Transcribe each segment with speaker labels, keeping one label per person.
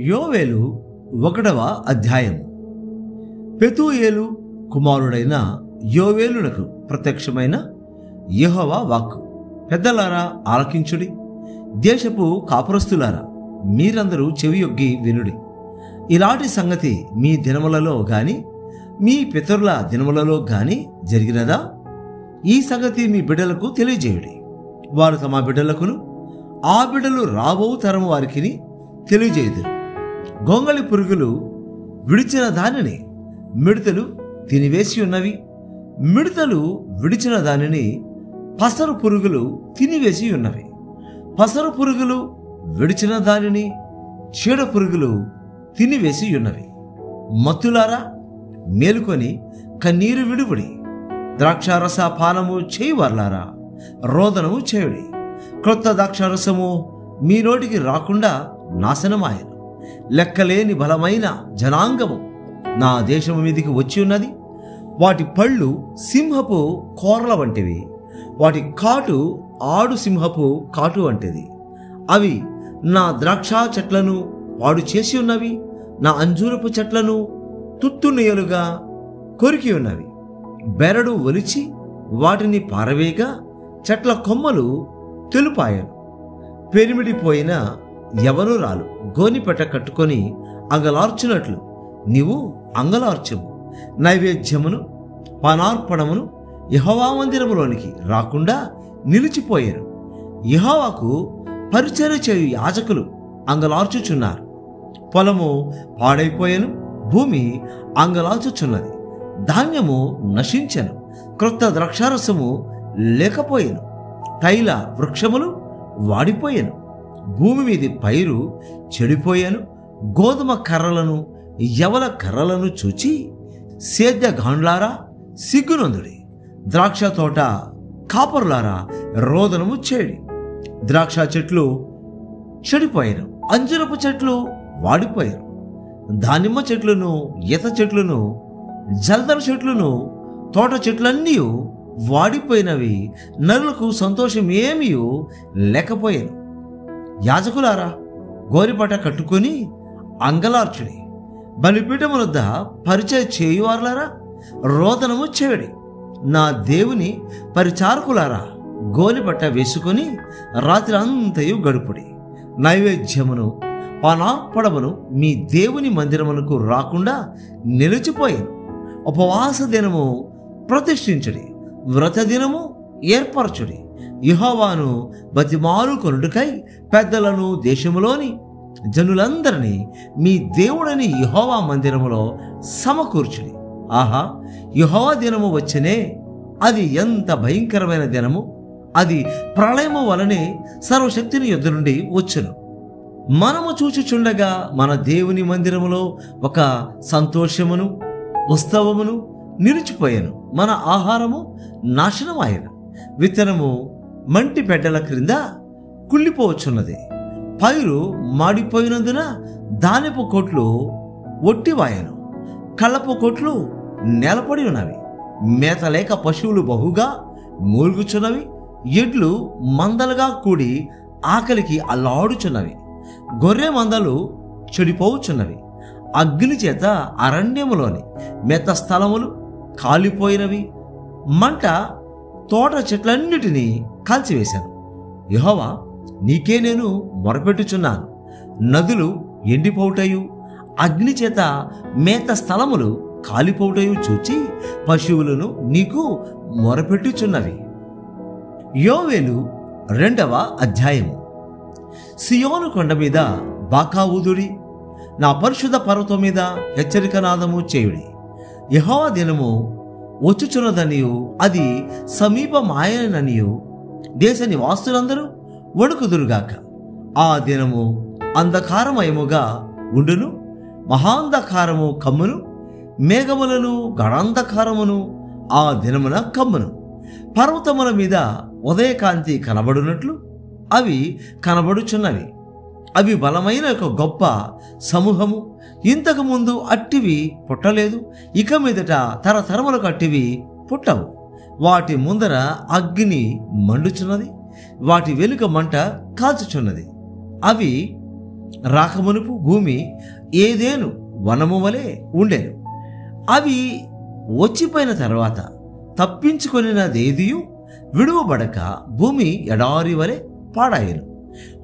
Speaker 1: యోవేలు 1వ అధ్యాయం. పెతూయేలు కుమారుడైన యోవేలునకు ప్రత్యక్షమైన యెహోవా వాక్కు. పెద్దలారా ఆలకించుడి, దేశపు కాపురస్తులారా మీరందరూ చెవియొగ్గి వినుడి. ఇలాంటి సంగతి మీ దినములలో గాని మీ పితరుల దినములలో గాని జరిగినదా? ఈ సంగతి మీ బిడ్డలకు తెలియజేయుడి. వారు తమ బిడ్డలకును ఆ బిడ్డలు రాబో తరం వారికి తెలియజేయుదురు. గొంగళి పురుగులు విడిచిన దానిని మిడతలు తినివేసి ఉన్నవి, మిడతలు విడిచిన దానిని పసరు పురుగులు తినివేసి ఉన్నవి, పసరు పురుగులు విడిచిన దానిని చీడ పురుగులు తినివేసి ఉన్నవి. మత్తులారా మేలుకొని కన్నీరు విడువుడి, ద్రాక్షారస పానము చేయువార్లారా రోదనము చేయుడి. క్రొత్త ద్రాక్షారసము మీ నోటికి రాకుండా నాశనమాయను. లెక్కలేని బలమైన జనాంగము నా దేశము మీదికి వచ్చి ఉన్నది. వాటి పళ్ళు సింహపు కోరల వంటివి, వాటి కాటు ఆడు సింహపు కాటు వంటిది. అవి నా ద్రాక్ష చెట్లను పాడు చేసి ఉన్నవి, నా అంజూరపు చెట్లను తుత్తునియలుగా కొరికి ఉన్నవి. బెరడు ఒలిచి వాటిని పారవేగా చెట్ల కొమ్మలు తెలుపాయను. పెరిమిడిపోయిన యవనురాలు గోనిపెట్ట కట్టుకొని అంగలార్చున్నట్లు నీవు అంగలార్చము. నైవేద్యమును పానార్పణమును యెహోవా మందిరములోనికి రాకుండా నిలిచిపోయారు. యెహోవాకు పరిచర్య చేయు యాజకులు అంగలార్చుచున్నారు. పొలము పాడైపోయాను, భూమి అంగలార్చుచున్నది. ధాన్యము నశించెను, క్రొత్త ద్రాక్షారసము లేకపోయెను. తైల వృక్షములు వాడిపోయాను, భూమి మీది పైరు చెడిపోయాను. గోధుమ కర్రలను యవల కర్రలను చూచి సేద్య గాండ్లారా సిగ్గునందుడి. ద్రాక్ష తోట కాపరులారా రోదనము చేయుడి. ద్రాక్ష చెట్లు చెడిపోయాను, అంజురపు చెట్లు వాడిపోయారు. దానిమ్మ చెట్లను, ఈత చెట్లను, జలదర చెట్లను, తోట చెట్లన్నీ వాడిపోయినవి. నరులకు సంతోషం ఏమీ లేకపోయాను. యాజకులారా గోరిపట కట్టుకొని అంగలార్చుడి. బలిపీఠము వద్ద పరిచయం చేయువార్లారా రోదనము చేయుడి. నా దేవుని పరిచారకులారా గోలిపట్ట వేసుకొని రాత్రి అంతయు గడుపుడి. నైవేద్యమును పానార్పణమును మీ దేవుని మందిరమునకు రాకుండా నిలిచిపోయాను. ఉపవాస దినము ప్రతిష్ఠించుడి, వ్రత దినము ఏర్పరచుడి. యెహోవాను బతిమాలు కొనుటకై పెద్దలను దేశములోని జనులందరినీ మీ దేవుడని యెహోవా మందిరములో సమకూర్చుడి. ఆహా, యెహోవా దినము వచ్చనే, అది ఎంత భయంకరమైన దినము! అది ప్రళయము వలనే సర్వశక్తిని యొద్ద నుండి వచ్చును. మనము చూచుచుండగా మన దేవుని మందిరములో ఒక సంతోషమును ఉత్సవమును నిలిచిపోయాను. మన ఆహారము నాశనమాయను. విత్తనము మంటి పెడ్డల క్రింద కుళ్ళిపోవచ్చున్నది. పైరు మాడిపోయినందున ధాన్యపు కొట్లు ఒట్టివాయను, కళ్ళపు కొట్లు నేలపడి ఉన్నవి. మేత లేక పశువులు బహుగా మూలుగుచున్నవి. ఎడ్లు మందలుగా కూడి ఆకలికి అల్లాడుచున్నవి. గొర్రె మందలు చెడిపోవుచున్నవి. అగ్ని చేత అరణ్యములోని మెత్త స్థలములు కాలిపోయినవి. మంట తోట చెట్లన్నిటినీ కాల్చివేశాను. యెహోవా, నీకే నేను మొరపెట్టుచున్నాను. నదులు ఎండిపోవుటయు అగ్ని చేత మేత స్థలములు కాలిపోవుటయు చూచి పశువులను నీకు మొరపెట్టుచున్నవి. యోవేలు 2వ అధ్యాయము. సియోను కొండ మీద బాకా ఊదుడి, నా పరిశుద్ధ పర్వతం మీద హెచ్చరిక నాదము చేయుడి. యెహోవా దినము వచ్చుచున్నదనియు అది సమీపమాయననియు దేశ నివాసులందరూ వణుకుదురుగాక. ఆ దినము అంధకారమయముగా ఉండును, మహాంధకారము కమ్మును, మేఘములను గడాంధకారమును ఆ దినమున కమ్మును. పర్వతముల మీద ఉదయకాంతి కనబడునట్లు అవి కనబడుచున్నవి. అవి బలమైన ఒక గొప్ప సమూహము. ఇంతకు ముందు అట్టివి పుట్టలేదు, ఇక మీదట తరతరములకు అట్టివి పుట్టవు. వాటి ముందర అగ్ని మండుచున్నది, వాటి వెనుక మంట కాల్చుచున్నది. అవి రాకమునుపు భూమి ఏదేను వనము వలె ఉండెను. అవి వచ్చిపోయిన తర్వాత తప్పించుకొనినదేదియు విడువబడక భూమి ఎడారి వలె పాడాయెను.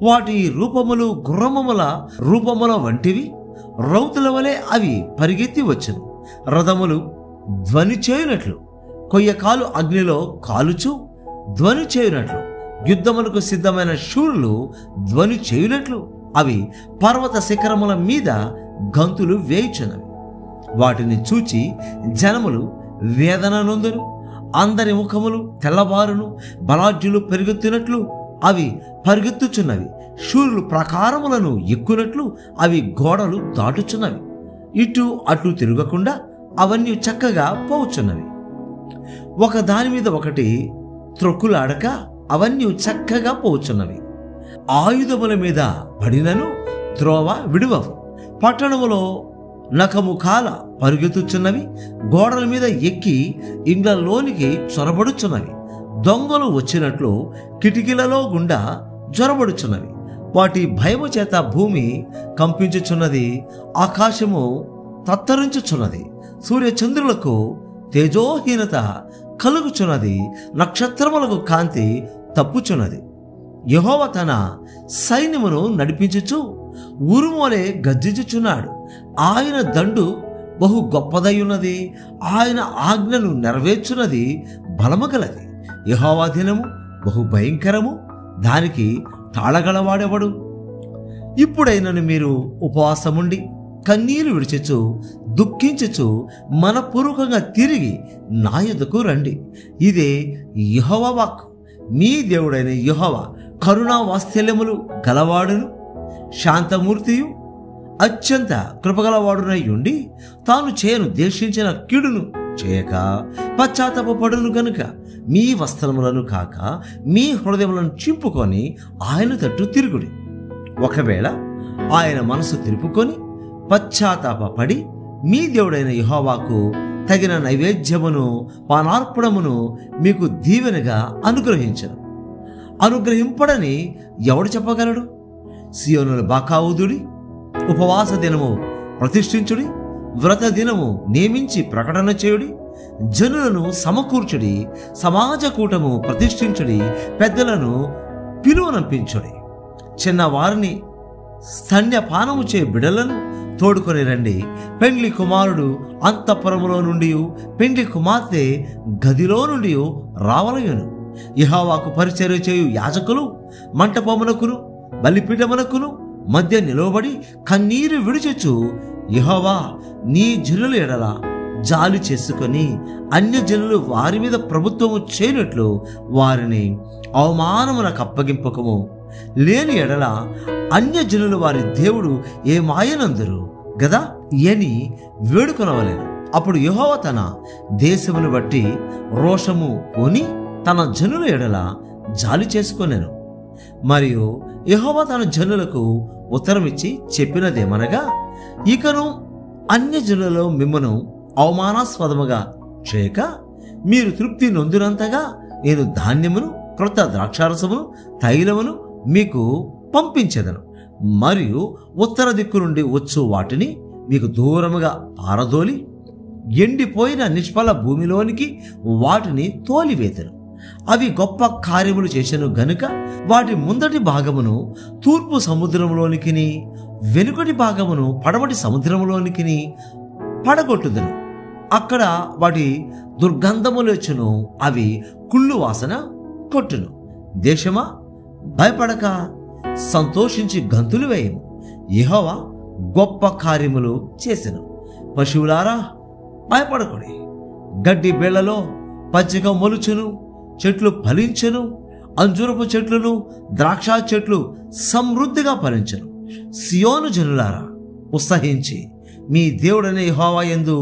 Speaker 1: వాటి రూపములు గుర్రముల రూపముల వంటివి, రౌతుల వలె అవి పరిగెత్తి వచ్చెను. రథములు ధ్వని చేయునట్లు, కొయ్యకాలు అగ్నిలో కాలుచు ధ్వని చేయునట్లు, యుద్ధములకు సిద్ధమైన శూరులు ధ్వని చేయునట్లు అవి పర్వత శిఖరముల మీద గంతులు వేయుచున్నవి. వాటిని చూచి జనములు వేదన నొందును, అందరి ముఖములు తెల్లబారును. బలాఢ్యులు పెరుగుతున్నట్లు అవి పరిగెత్తుచున్నవి, శూరులు ప్రాకారములను ఎక్కునట్లు అవి గోడలు దాటుచున్నవి. ఇటు అటు తిరగకుండా అవన్నీ చక్కగా పోవచ్చున్నవి. ఒక దాని మీద ఒకటి త్రొక్కులాడక అవన్నీ చక్కగా పోవచ్చున్నవి. ఆయుధముల మీద పడినను త్రోవ విడువవు. పట్టణములో నకముఖాల పరుగెత్తుచున్నవి, గోడల మీద ఎక్కి ఇండ్లలోనికి చొరబడుచున్నవి. దొంగలు వచ్చినట్లు కిటికీలలో గుండా జొరబడుచున్నవి. వాటి భయము చేత భూమి కంపించుచున్నది, ఆకాశము తత్తరించుచున్నది. సూర్యచంద్రులకు తేజోహీనత కలుగుచున్నది, నక్షత్రములకు కాంతి తప్పుచున్నది. యెహోవా తన సైన్యమును నడిపించుచు ఉరుమోలే గర్జించుచున్నాడు. ఆయన దండు బహు గొప్పదై ఉన్నది, ఆయన ఆజ్ఞను నెరవేర్చున్నది బలము గలది. యెహోవా దినము బహు భయంకరము, దానికి తాళగలవాడెవడు? ఇప్పుడైనను మీరు ఉపవాసముండి కన్నీరు విడిచుచు దుఃఖించుచు మనపూర్వకంగా తిరిగి నా యొద్దకు రండి. ఇదే యెహోవా వాక్కు. మీ దేవుడైన యెహోవా కరుణా వాత్సల్యములు గలవాడును, శాంతమూర్తియు, అత్యంత కృపగలవాడునై ఉండి తాను చేయను దేశించిన కీడును చేయక పశ్చాత్తాపపడును గనుక మీ వస్త్రములను కాక మీ హృదయములను చింపుకొని ఆయన తట్టు తిరుగుడి. ఒకవేళ ఆయన మనసు తిరుపుకొని పశ్చాత్తాపడి మీ దేవుడైన యెహోవాకు తగిన నైవేద్యమును పానార్పణమును మీకు దీవెనగా అనుగ్రహించను. అనుగ్రహింపడని ఎవడు చెప్పగలడు? సియోనుల బాకావుదుడి, ఉపవాస దినము ప్రతిష్ఠించుడి, వ్రత దినము నియమించి ప్రకటన చేయుడి, జనులను సమకూర్చుడి, సమాజ కూటము ప్రతిష్ఠించుడి, పెద్దలను పిలువనంపించుడి, చిన్నవారిని స్తన్యపానము చే బిడలను తోడుకొని రండి. పెండ్లి కుమారుడు అంతఃపురములో నుండి పెండ్లి కుమార్తె గదిలో నుండి రావలయును. యెహోవాకు పరిచర్య చేయు యాజకులు మంటపమునకును బలిపీఠమునకును మధ్య నిలవబడి కన్నీరు విడిచొచ్చు, యెహోవా నీ జనుల ఎడల జాలి చేసుకొని అన్యజనులు వారి మీద ప్రభుత్వము చేయనట్లు వారిని అవమానమునకు అప్పగింపకము. లేని ఎడల అన్యజనులు వారి దేవుడు ఏమాయనందరు గదా అని వేడుకొనవలెను. అప్పుడు యెహోవా తన దేశమును బట్టి రోషము కొని తన జనుల ఎడల జాలి చేసుకొనెను. మరియు యెహోవా తన జనులకు ఉత్తరమిచ్చి చెప్పినదేమనగా, ఇకను అన్యజనులలో మిమ్మను అవమానాస్పదముగా చేయక మీరు తృప్తి నొందినంతగా నేను ధాన్యమును, క్రొత్త ద్రాక్షారసమును, తైలమును మీకు పంపించెదను. మరియు ఉత్తర దిక్కు నుండి వచ్చు వాటిని మీకు దూరముగా పారదోలి ఎండిపోయిన నిష్ఫల భూమిలోనికి వాటిని తోలివేతను. అవి గొప్ప కార్యములు చేసెను గనుక వాటి ముందటి భాగమును తూర్పు సముద్రంలోనికి, వెనుకటి భాగమును పడమటి సముద్రంలోనికి పడగొట్టుదను. అక్కడ వాటి దుర్గంధములేచును, అవి కుళ్ళు వాసన కొట్టును. దేశమా, భయపడక సంతోషించి గంతులు వేయము, యెహోవా గొప్ప కార్యములు చేసెను. పశువులారా భయపడకుడి. గడ్డి బేళ్లలో పచ్చిక మొలుచును, చెట్లు ఫలించెను, అంజూరపు చెట్లును ద్రాక్ష చెట్లు సమృద్ధిగా ఫలించెను. సియోను జనులారా ఉత్సహించి మీ దేవుడనే యెహోవా యందు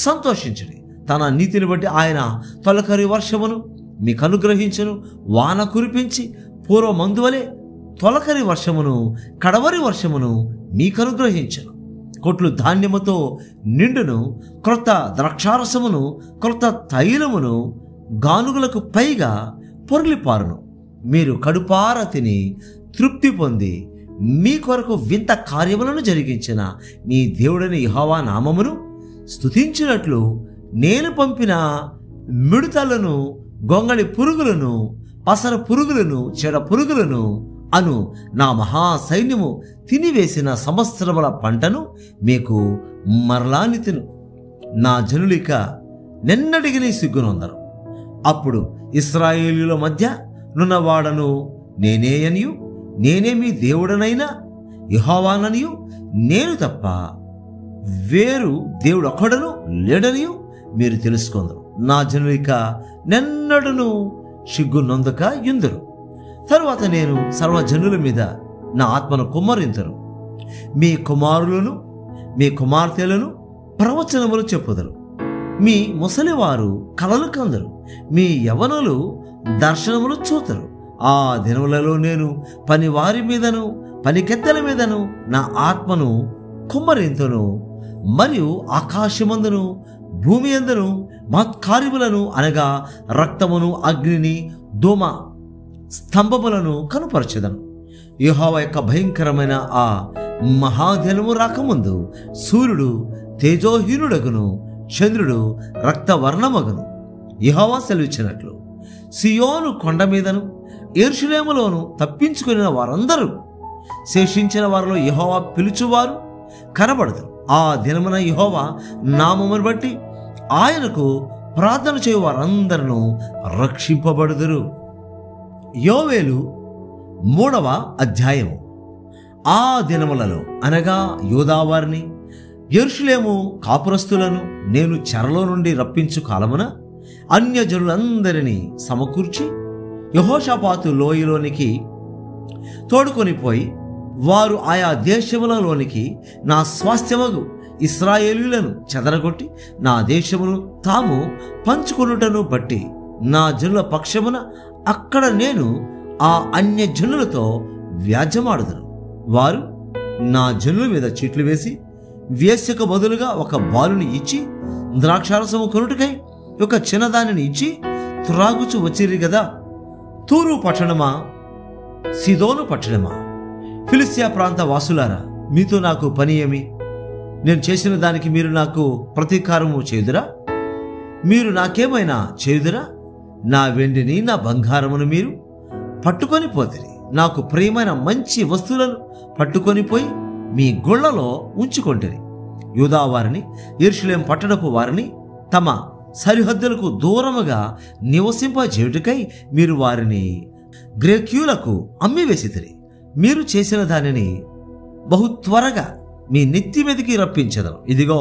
Speaker 1: సంతోషించుడి. తన నీతిని బట్టి ఆయన తొలకరి వర్షమును మీకు అనుగ్రహించును. వాన కురిపించి పూర్వమందువలే తొలకరి వర్షమును కడవరి వర్షమును మీకు అనుగ్రహించును. కొట్లు ధాన్యముతో నిండును, క్రొత్త ద్రాక్షారసమును క్రొత్త తైలమును గానుగులకు పైగా పొర్లిపారును. మీరు కడుపార తిని తృప్తి పొంది మీ కొరకు వింత కార్యములను జరిగించిన మీ దేవుడని యెహోవా నామమును స్తుతించినట్లు నేను పంపిన మిడతలను, గొంగళి పురుగులను, పసర పురుగులను, చెడ పురుగులను అను నా మహాసైన్యము తినివేసిన సంవత్సరముల పంటను మీకు మరలానితిను. నా జనులిక నెన్నటికి సిగ్గునొందరు. అప్పుడు ఇశ్రాయేలీయుల మధ్య నున్నవాడను నేనే అనియు, నేనే మీ దేవుడనైనా యెహోవాననియు, నేను తప్ప వేరు దేవుడు ఒక్కడను లేడనియు మీరు తెలుసుకొందరు. నా జనులిక నెన్నడను సిగ్గునొందక యుందురు. తరువాత నేను సర్వజనుల మీద నా ఆత్మను కుమ్మరింతును. మీ కుమారులను, మీ కుమార్తెలను ప్రవచనములు చెప్పుదురు. మీ ముసలివారు కలలు కందరు. మీ యవనులు దర్శనములు చూతురు. ఆ దినములలో నేను పనివారి మీదను, పనికెత్తెల మీదను నా ఆత్మను కుమ్మరింతును. మరియు ఆకాశమందును, భూమి యందును మహత్కార్యములను అనగా రక్తమును, అగ్నిని, ధూమ స్తంభములను కనుపరచెదను. యెహోవా యొక్క భయంకరమైన ఆ మహాదినము రాకముందు సూర్యుడు తేజోహీనుడగును, చంద్రుడు రక్తవర్ణమగును. యెహోవా సెలవిచ్చినట్లు సియోను కొండ మీదను యెరూషలేములోను తప్పించుకుని వారందరూ, శేషించిన వారిలో యెహోవా పిలుచువారు కనబడతారు. ఆ దినమున యెహోవా నామమును బట్టి ఆయనకు ప్రార్థన చేయు వారందరూ రక్షింపబడుదురు. యోవేలు 3వ అధ్యాయము. ఆ దినములలో అనగా యూదావారిని, యెరూషలేము కాపురస్తులను నేను చెరలో నుండి రప్పించు కాలమున అన్యజనులందరినీ సమకూర్చి యెహోషాపాతు లోయలోనికి తోడుకొనిపోయి, వారు ఆయా దేశములలోనికి నా స్వాస్థ్యమగు ఇశ్రాయేలీయులను చెదరగొట్టి నా దేశమును తాము పంచుకొనుటను బట్టి నా జనుల పక్షమున అక్కడ నేను ఆ అన్యజనులతో వ్యాజ్యమాడుదును. వారు నా జనుల మీద చీట్లు వేసి వేశ్యకు బదులుగా ఒక బాలుని ఇచ్చి, ద్రాక్షారసము కొనుటకై ఒక చిన్నదానిని ఇచ్చి త్రాగుచు వచ్చిరి గదా. తూరు పట్టణమా, సిదోను పట్టణమా, ఫిలిస్తియా ప్రాంత వాసులారా, మీతో నాకు పని ఏమి? నేను చేసిన దానికి మీరు నాకు ప్రతీకారము చేయుదురా? మీరు నాకేమైనా చేయుదురా? నా వెండిని, నా బంగారమును మీరు పట్టుకొని పోతిరి. నాకు ప్రియమైన మంచి వస్తువులను పట్టుకొని పోయి మీ గుళ్లలో ఉంచుకొంటిరి. యూదా వారిని, యెరూషలేము పట్టణపు వారిని తమ సరిహద్దులకు దూరముగా నివసింపజేయుటకై మీరు వారిని గ్రేక్యులకు అమ్మివేసితిరి. మీరు చేసిన దానిని బహు త్వరగా మీ నెత్తి మీదకి రప్పించెదను. ఇదిగో,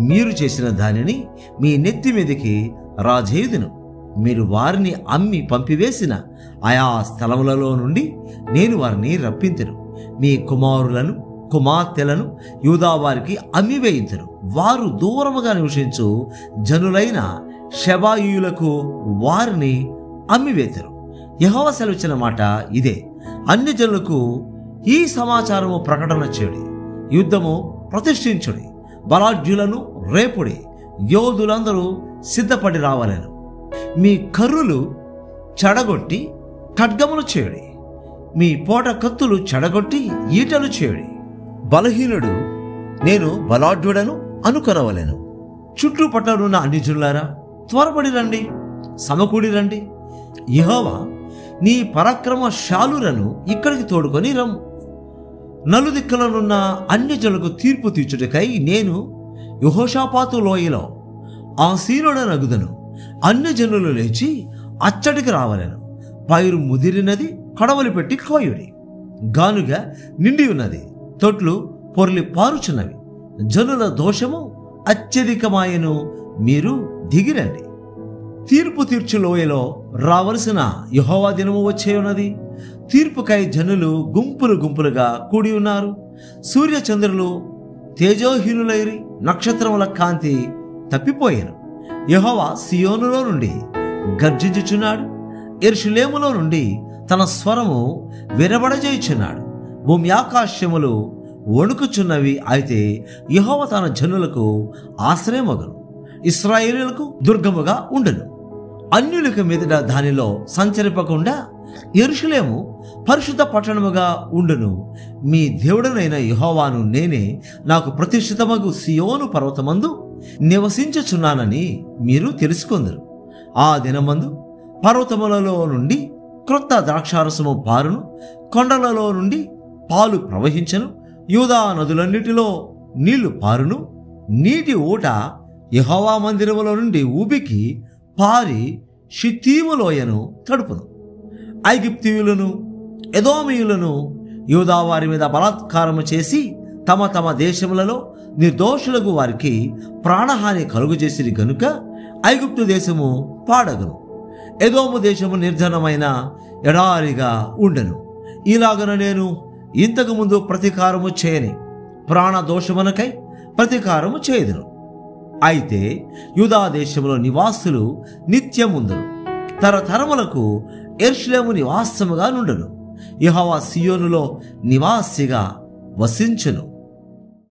Speaker 1: మీరు చేసిన దానిని మీ నెత్తి మీదకి రాజేయుదును. మీరు వారిని అమ్మి పంపివేసిన ఆయా స్థలములలో నుండి నేను వారిని రప్పింతును. మీ కుమారులను, కుమార్తెలను యూదా వారికి అమ్మివేయింతును. వారు దూరముగా నివసించు జనులైన షెబాయీయులకు వారిని అమ్మివేతురు. యెహోవా సెలవిచ్చిన మాట ఇదే. అన్ని జనులకు ఈ సమాచారము ప్రకటన చేయుడి. యుద్ధము ప్రతిష్ఠించుడి. బలాఢ్యులను రేపుడి. యోధులందరూ సిద్ధపడి రావాలను. మీ కర్రులు చెడగొట్టి ఖడ్గములు చేయుడి. మీ పోట కత్తులు చెడగొట్టి ఈటలు చేయుడి. బలహీనుడు నేను బలాఢ్యుడను అనుకొనవలెను. చుట్టుపట్టనున్న అన్ని జనులారా, త్వరపడి రండి, సమకూడి రండి. యెహోవా నీ పరాక్రమశాలులను ఇక్కడికి తోడుకొని రమ్ము. నలుదిక్కులనున్న అన్ని జనులకు తీర్పు తీర్చుటకై నేను యెహోషాపాతు లోయలో ఆసీనుడనగుదను. అన్ని జనులు లేచి అచ్చటికి రావలెను. పైరు ముదిరినది, కడవలు పెట్టి కోయుడి. గానుగ నిండి ఉన్నది, తొట్లు పొర్లి పారుచున్నవి. జనుల దోషము అత్యధికమాయను. మీరు దిగిరండి. తీర్పు తీర్చు లోయలో రావలసిన యెహోవా దినము వచ్చే ఉన్నది. తీర్పుకై జనులు గుంపులు గుంపులుగా కూడి ఉన్నారు. సూర్యచంద్రులు తేజోహీనులైరి, నక్షత్రముల కాంతి తప్పిపోయాను. యెహోవా సియోనులో నుండి గర్జించుచున్నాడు. యెరూషలేములో నుండి తన స్వరము వినబడజేయుచున్నాడు. భూమి ఆకాశములు వణుకుచున్నవి. అయితే యెహోవా తన జనులకు ఆశ్రయమగును, ఇశ్రాయేలీయులకు దుర్గముగా ఉండును. అన్యులకు మీదట దానిలో సంచరింపకుండా యెరూషలేము పరిశుద్ధ పట్టణముగా ఉండును. మీ దేవుడనైన యెహోవాను నేనే నాకు ప్రతిష్ఠితమగు సియోను పర్వతమందు నివసించుచున్నానని మీరు తెలుసుకొందరు. ఆ దినమందు పర్వతములలో నుండి క్రొత్త ద్రాక్షారసము పారును, కొండలలో నుండి పాలు ప్రవహించను, యూదా నదులన్నిటిలో నీళ్లు పారును. నీటి ఊట యెహోవా మందిరములో నుండి ఊబికి పారి షిత్తీము లోయను తడుపును. ఐగుప్తీయులను ఎదోమీయులను యూదా వారి మీద బలాత్కారము చేసి తమ తమ దేశములలో నిర్దోషులకు వారికి ప్రాణహాని కలుగజేసిరి గనుక ఐగుప్తు దేశము పాడగను, ఎదోము దేశము నిర్జనమైన ఎడారిగా ఉండెను. ఇలాగన నేను ఇంతకుముందు ప్రతీకారము చేయని ప్రాణదోషమునకై ప్రతీకారము చేయదును. అయితే యూదా దేశంలో నివాసులు నిత్యముందును, తరతరములకు యెరూషలేము నివాసముగా నుండును. యెహోవా సియోనులో నివాసిగా వసించును.